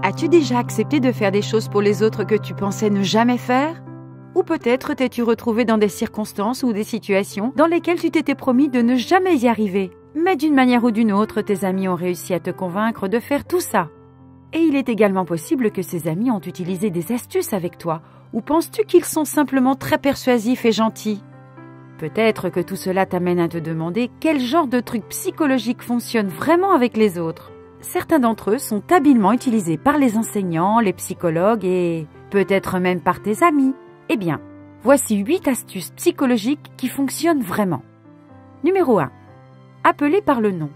As-tu déjà accepté de faire des choses pour les autres que tu pensais ne jamais faire? Ou peut-être t'es-tu retrouvé dans des circonstances ou des situations dans lesquelles tu t'étais promis de ne jamais y arriver. Mais d'une manière ou d'une autre, tes amis ont réussi à te convaincre de faire tout ça. Et il est également possible que ces amis ont utilisé des astuces avec toi. Ou penses-tu qu'ils sont simplement très persuasifs et gentils? Peut-être que tout cela t'amène à te demander quel genre de truc psychologique fonctionne vraiment avec les autres. Certains d'entre eux sont habilement utilisés par les enseignants, les psychologues et peut-être même par tes amis. Eh bien, voici 8 astuces psychologiques qui fonctionnent vraiment. Numéro 1. Appeler par le nom.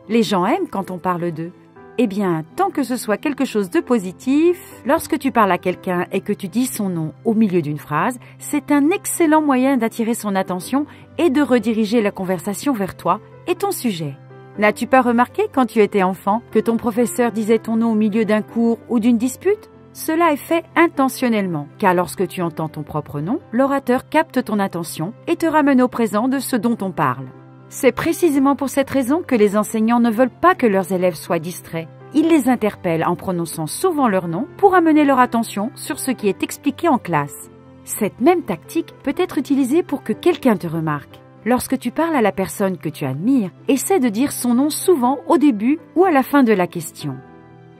Les gens aiment quand on parle d'eux. Eh bien, tant que ce soit quelque chose de positif, lorsque tu parles à quelqu'un et que tu dis son nom au milieu d'une phrase, c'est un excellent moyen d'attirer son attention et de rediriger la conversation vers toi et ton sujet. N'as-tu pas remarqué quand tu étais enfant que ton professeur disait ton nom au milieu d'un cours ou d'une dispute? Cela est fait intentionnellement, car lorsque tu entends ton propre nom, l'orateur capte ton attention et te ramène au présent de ce dont on parle. C'est précisément pour cette raison que les enseignants ne veulent pas que leurs élèves soient distraits. Ils les interpellent en prononçant souvent leur nom pour amener leur attention sur ce qui est expliqué en classe. Cette même tactique peut être utilisée pour que quelqu'un te remarque. Lorsque tu parles à la personne que tu admires, essaie de dire son nom souvent au début ou à la fin de la question.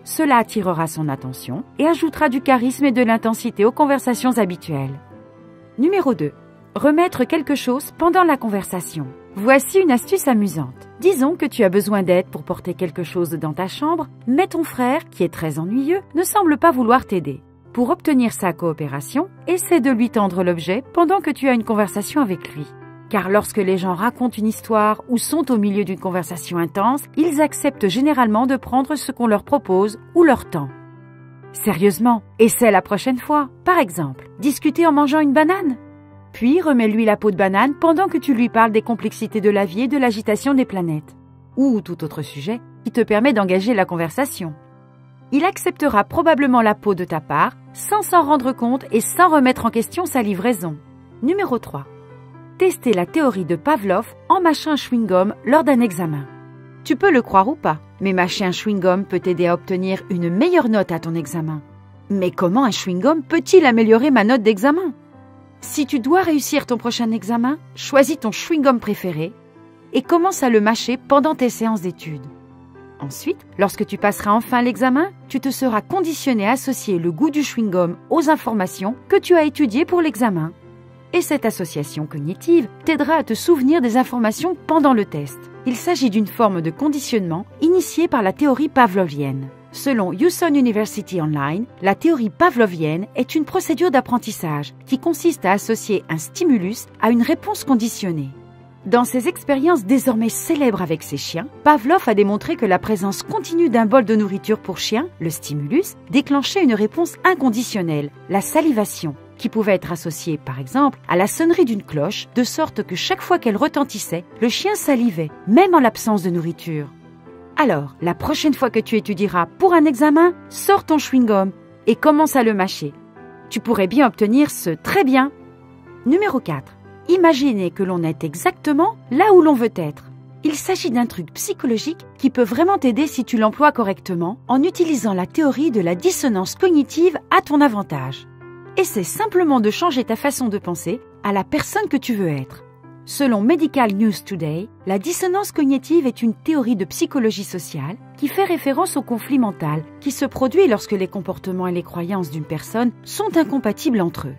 Cela attirera son attention et ajoutera du charisme et de l'intensité aux conversations habituelles. Numéro 2. Remettre quelque chose pendant la conversation. Voici une astuce amusante. Disons que tu as besoin d'aide pour porter quelque chose dans ta chambre, mais ton frère, qui est très ennuyeux, ne semble pas vouloir t'aider. Pour obtenir sa coopération, essaie de lui tendre l'objet pendant que tu as une conversation avec lui. Car lorsque les gens racontent une histoire ou sont au milieu d'une conversation intense, ils acceptent généralement de prendre ce qu'on leur propose ou leur tend. Sérieusement, essaie la prochaine fois. Par exemple, discuter en mangeant une banane. Puis remets-lui la peau de banane pendant que tu lui parles des complexités de la vie et de l'agitation des planètes. Ou tout autre sujet qui te permet d'engager la conversation. Il acceptera probablement la peau de ta part sans s'en rendre compte et sans remettre en question sa livraison. Numéro 3. Tester la théorie de Pavlov en mâchant un chewing-gum lors d'un examen. Tu peux le croire ou pas, mais mâcher un chewing-gum peut t'aider à obtenir une meilleure note à ton examen. Mais comment un chewing-gum peut-il améliorer ma note d'examen? Si tu dois réussir ton prochain examen, choisis ton chewing-gum préféré et commence à le mâcher pendant tes séances d'études. Ensuite, lorsque tu passeras enfin l'examen, tu te seras conditionné à associer le goût du chewing-gum aux informations que tu as étudiées pour l'examen. Et cette association cognitive t'aidera à te souvenir des informations pendant le test. Il s'agit d'une forme de conditionnement initiée par la théorie pavlovienne. Selon Houston University Online, la théorie pavlovienne est une procédure d'apprentissage qui consiste à associer un stimulus à une réponse conditionnée. Dans ses expériences désormais célèbres avec ses chiens, Pavlov a démontré que la présence continue d'un bol de nourriture pour chien, le stimulus, déclenchait une réponse inconditionnelle, la salivation, qui pouvait être associée par exemple à la sonnerie d'une cloche, de sorte que chaque fois qu'elle retentissait, le chien salivait, même en l'absence de nourriture. Alors, la prochaine fois que tu étudieras pour un examen, sors ton chewing-gum et commence à le mâcher. Tu pourrais bien obtenir ce très bien. Numéro 4. Imaginez que l'on est exactement là où l'on veut être. Il s'agit d'un truc psychologique qui peut vraiment t'aider si tu l'emploies correctement en utilisant la théorie de la dissonance cognitive à ton avantage. Essaie simplement de changer ta façon de penser à la personne que tu veux être. Selon Medical News Today, la dissonance cognitive est une théorie de psychologie sociale qui fait référence au conflit mental qui se produit lorsque les comportements et les croyances d'une personne sont incompatibles entre eux.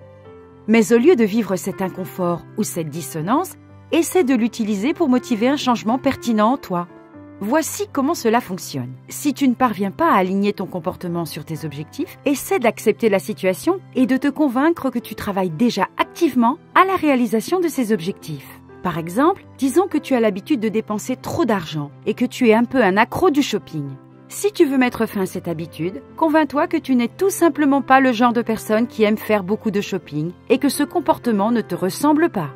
Mais au lieu de vivre cet inconfort ou cette dissonance, essaie de l'utiliser pour motiver un changement pertinent en toi. Voici comment cela fonctionne. Si tu ne parviens pas à aligner ton comportement sur tes objectifs, essaie d'accepter la situation et de te convaincre que tu travailles déjà activement à la réalisation de ces objectifs. Par exemple, disons que tu as l'habitude de dépenser trop d'argent et que tu es un peu un accro du shopping. Si tu veux mettre fin à cette habitude, convainc-toi que tu n'es tout simplement pas le genre de personne qui aime faire beaucoup de shopping et que ce comportement ne te ressemble pas.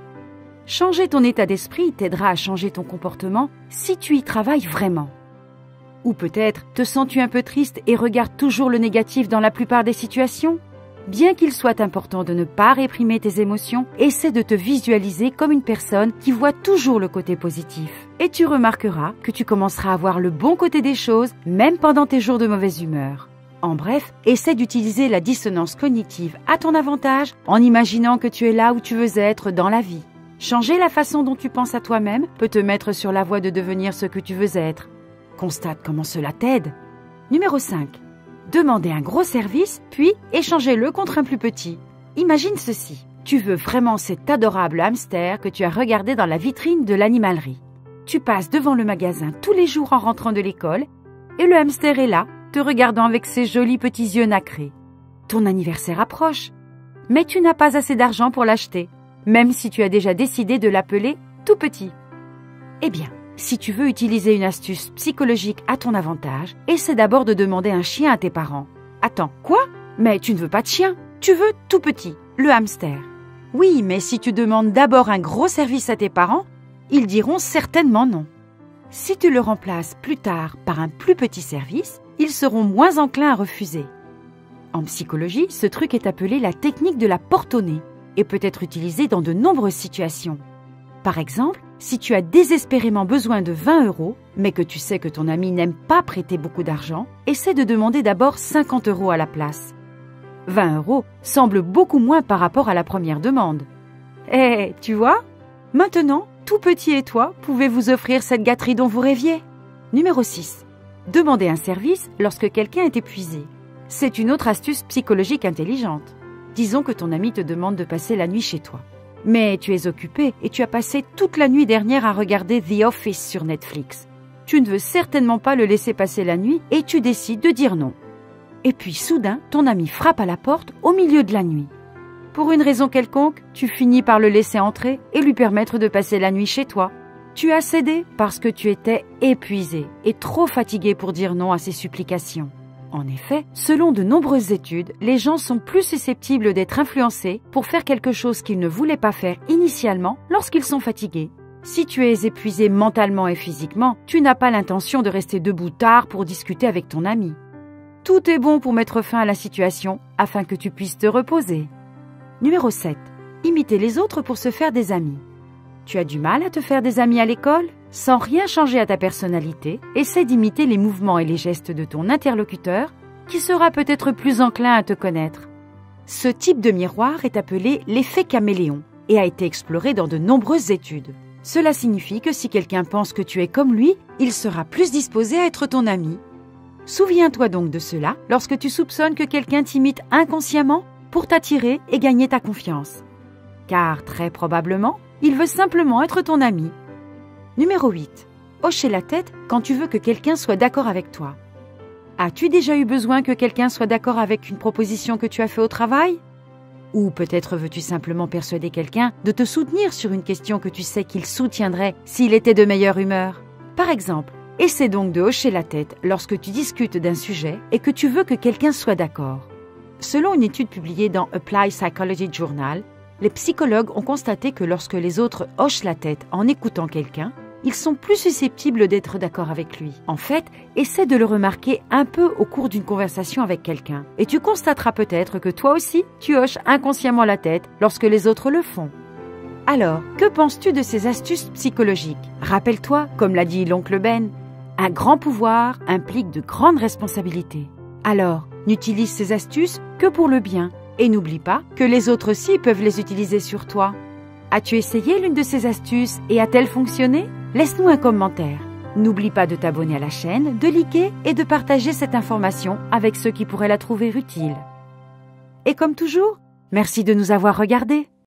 Changer ton état d'esprit t'aidera à changer ton comportement si tu y travailles vraiment. Ou peut-être te sens-tu un peu triste et regardes toujours le négatif dans la plupart des situations? Bien qu'il soit important de ne pas réprimer tes émotions, essaie de te visualiser comme une personne qui voit toujours le côté positif. Et tu remarqueras que tu commenceras à voir le bon côté des choses, même pendant tes jours de mauvaise humeur. En bref, essaie d'utiliser la dissonance cognitive à ton avantage en imaginant que tu es là où tu veux être dans la vie. Changer la façon dont tu penses à toi-même peut te mettre sur la voie de devenir ce que tu veux être. Constate comment cela t'aide. Numéro 5. Demandez un gros service, puis échangez-le contre un plus petit. Imagine ceci. Tu veux vraiment cet adorable hamster que tu as regardé dans la vitrine de l'animalerie. Tu passes devant le magasin tous les jours en rentrant de l'école et le hamster est là, te regardant avec ses jolis petits yeux nacrés. Ton anniversaire approche, mais tu n'as pas assez d'argent pour l'acheter, même si tu as déjà décidé de l'appeler tout petit. Eh bien, si tu veux utiliser une astuce psychologique à ton avantage, essaie d'abord de demander un chien à tes parents. Attends, quoi? Mais tu ne veux pas de chien, tu veux tout petit, le hamster. Oui, mais si tu demandes d'abord un gros service à tes parents, ils diront certainement non. Si tu le remplaces plus tard par un plus petit service, ils seront moins enclins à refuser. En psychologie, ce truc est appelé la technique de la porte au nez et peut être utilisé dans de nombreuses situations. Par exemple, si tu as désespérément besoin de 20 €, mais que tu sais que ton ami n'aime pas prêter beaucoup d'argent, essaie de demander d'abord 50 € à la place. 20 € semble beaucoup moins par rapport à la première demande. Eh, tu vois? Maintenant, tout petit et toi pouvez vous offrir cette gâterie dont vous rêviez. Numéro 6. Demandez un service lorsque quelqu'un est épuisé. C'est une autre astuce psychologique intelligente. Disons que ton ami te demande de passer la nuit chez toi. Mais tu es occupé et tu as passé toute la nuit dernière à regarder The Office sur Netflix. Tu ne veux certainement pas le laisser passer la nuit et tu décides de dire non. Et puis soudain, ton ami frappe à la porte au milieu de la nuit. Pour une raison quelconque, tu finis par le laisser entrer et lui permettre de passer la nuit chez toi. Tu as cédé parce que tu étais épuisé et trop fatigué pour dire non à ses supplications. En effet, selon de nombreuses études, les gens sont plus susceptibles d'être influencés pour faire quelque chose qu'ils ne voulaient pas faire initialement lorsqu'ils sont fatigués. Si tu es épuisé mentalement et physiquement, tu n'as pas l'intention de rester debout tard pour discuter avec ton ami. Tout est bon pour mettre fin à la situation afin que tu puisses te reposer. Numéro 7. Imiter les autres pour se faire des amis. Tu as du mal à te faire des amis à l'école? Sans rien changer à ta personnalité, essaie d'imiter les mouvements et les gestes de ton interlocuteur qui sera peut-être plus enclin à te connaître. Ce type de miroir est appelé l'effet caméléon et a été exploré dans de nombreuses études. Cela signifie que si quelqu'un pense que tu es comme lui, il sera plus disposé à être ton ami. Souviens-toi donc de cela lorsque tu soupçonnes que quelqu'un t'imite inconsciemment pour t'attirer et gagner ta confiance. Car très probablement, il veut simplement être ton ami. Numéro 8. Hocher la tête quand tu veux que quelqu'un soit d'accord avec toi. As-tu déjà eu besoin que quelqu'un soit d'accord avec une proposition que tu as faite au travail? Ou peut-être veux-tu simplement persuader quelqu'un de te soutenir sur une question que tu sais qu'il soutiendrait s'il était de meilleure humeur? Par exemple, essaie donc de hocher la tête lorsque tu discutes d'un sujet et que tu veux que quelqu'un soit d'accord. Selon une étude publiée dans Applied Psychology Journal, les psychologues ont constaté que lorsque les autres hochent la tête en écoutant quelqu'un, ils sont plus susceptibles d'être d'accord avec lui. En fait, essaie de le remarquer un peu au cours d'une conversation avec quelqu'un et tu constateras peut-être que toi aussi, tu hoches inconsciemment la tête lorsque les autres le font. Alors, que penses-tu de ces astuces psychologiques? Rappelle-toi, comme l'a dit l'oncle Ben, un grand pouvoir implique de grandes responsabilités. Alors, n'utilise ces astuces que pour le bien et n'oublie pas que les autres aussi peuvent les utiliser sur toi. As-tu essayé l'une de ces astuces et a-t-elle fonctionné? Laisse-nous un commentaire. N'oublie pas de t'abonner à la chaîne, de liker et de partager cette information avec ceux qui pourraient la trouver utile. Et comme toujours, merci de nous avoir regardés.